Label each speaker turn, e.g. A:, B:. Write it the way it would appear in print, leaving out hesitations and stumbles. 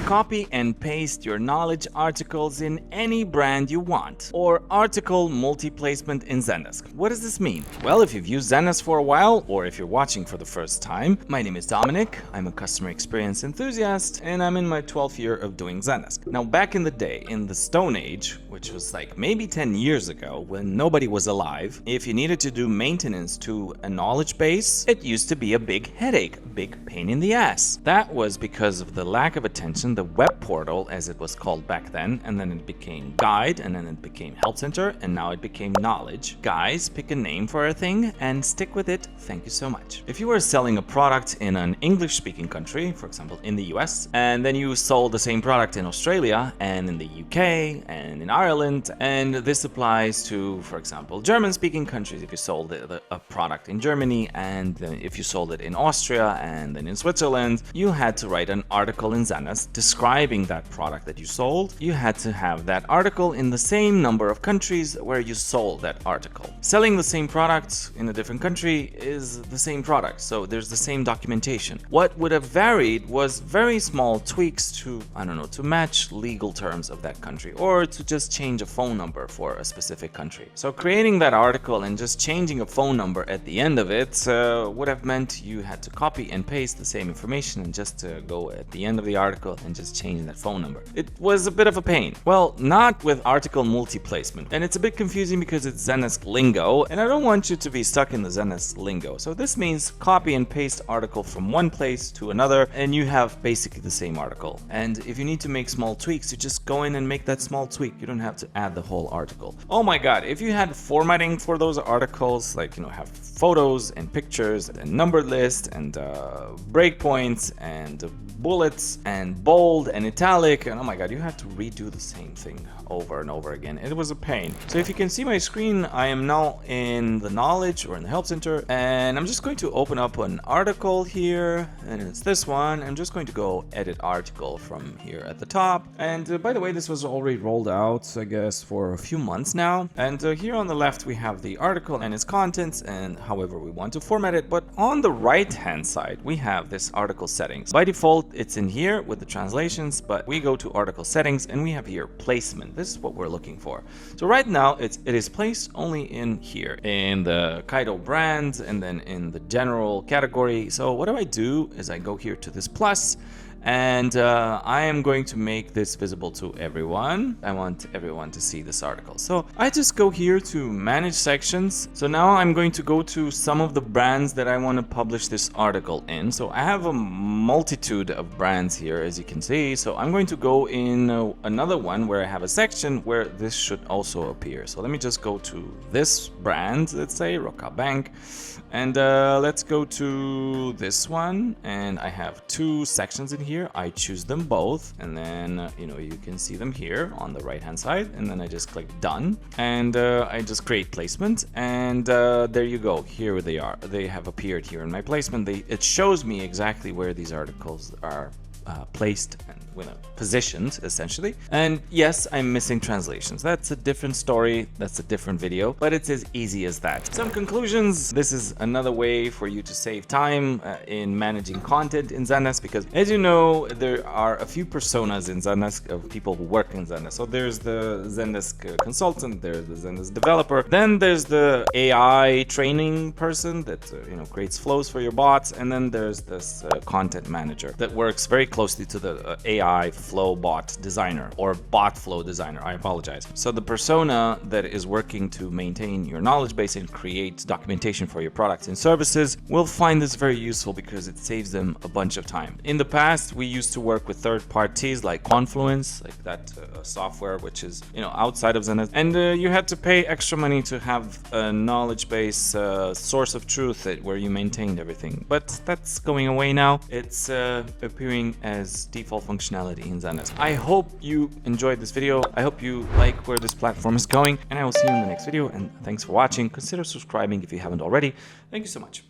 A: copy and paste your knowledge articles in any brand you want, or article multi-placement in Zendesk. What does this mean? Well, if you've used Zendesk for a while, or if you're watching for the first time, my name is Dominic. I'm a customer experience enthusiast, and I'm in my 12th year of doing Zendesk. Now, back in the day, in the Stone Age, which was like maybe 10 years ago, when nobody was alive, if you needed to do maintenance to a knowledge base, it used to be a big headache, a big pain in the ass. That was because of the lack of attention, the web portal, as it was called back then, and then it became Guide, and then it became Help Center, and now it became Knowledge. Guys, pick a name for a thing and stick with it. Thank you so much. If you were selling a product in an English-speaking country, for example, in the US, and then you sold the same product in Australia, and in the UK, and in Ireland, and this applies to, for example, German-speaking countries, if you sold a product in Germany, and then if you sold it in Austria, and then in Switzerland, you had to write an article in Zendesk describing that product that you sold. You had to have that article in the same number of countries where you sold that article. Selling the same product in a different country is the same product, so there's the same documentation. What would have varied was very small tweaks to, I don't know, to match legal terms of that country, or to just change a phone number for a specific country. So creating that article and just changing a phone number at the end of it would have meant you had to copy and paste the same information and just go at the end of the article and just change that phone number. It was a bit of a pain. Well, not with article multi-placement. And it's a bit confusing because it's Zendesk lingo, and I don't want you to be stuck in the Zendesk lingo. So this means copy and paste article from one place to another, and you have basically the same article. And if you need to make small tweaks, you just go in and make that small tweak. You don't have to add the whole article. Oh my God, if you had formatting for those articles, like, have photos and pictures and numbered list and breakpoints and bullets and bold and italic, and oh my God, you had to redo the same thing over and over again. It was a pain. So if you can see my screen, I am now in the Knowledge or in the Help Center, and I'm just going to open up an article here, and it's this one. I'm just going to go edit article from here at the top. And by the way, this was already rolled out, I guess, for a few months now. And here on the left, we have the article and its contents and however we want to format it. But on the right-hand side, we have this article settings. By default, it's in here with the translations, but we go to article settings and we have here placement. This is what we're looking for. So right now it is placed only in here in the Kaido brand and then in the general category. So what do is I go here to this plus, and I am going to make this visible to everyone. I want everyone to see this article. So I just go here to manage sections. So now I'm going to go to some of the brands that I want to publish this article in. So I have a multitude of brands here, as you can see. So I'm going to go in another one where I have a section where this should also appear. So let me just go to this brand, let's say Roca Bank, and let's go to this one, and I have two sections in here. I choose them both, and then you can see them here on the right hand side, and then I just click done, and I just create placement, and there you go. Here they are. They have appeared here in my placement. It shows me exactly where these articles are placed and positioned, essentially. And yes, I'm missing translations. That's a different story. That's a different video, but it's as easy as that. Some conclusions. This is another way for you to save time in managing content in Zendesk, because as you know, there are a few personas in Zendesk of people who work in Zendesk. So there's the Zendesk consultant, there's the Zendesk developer, then there's the AI training person that creates flows for your bots, and then there's this content manager that works very closely to the AI flow bot designer, or bot flow designer, I apologize. So the persona that is working to maintain your knowledge base and create documentation for your products and services will find this very useful because it saves them a bunch of time. In the past, we used to work with third parties like Confluence, like that software which is outside of Zendesk, and you had to pay extra money to have a knowledge base source of truth where you maintained everything. But that's going away now. It's appearing as default functionality in Zendesk. I hope you enjoyed this video. I hope you like where this platform is going, and I will see you in the next video. And thanks for watching. Consider subscribing if you haven't already. Thank you so much.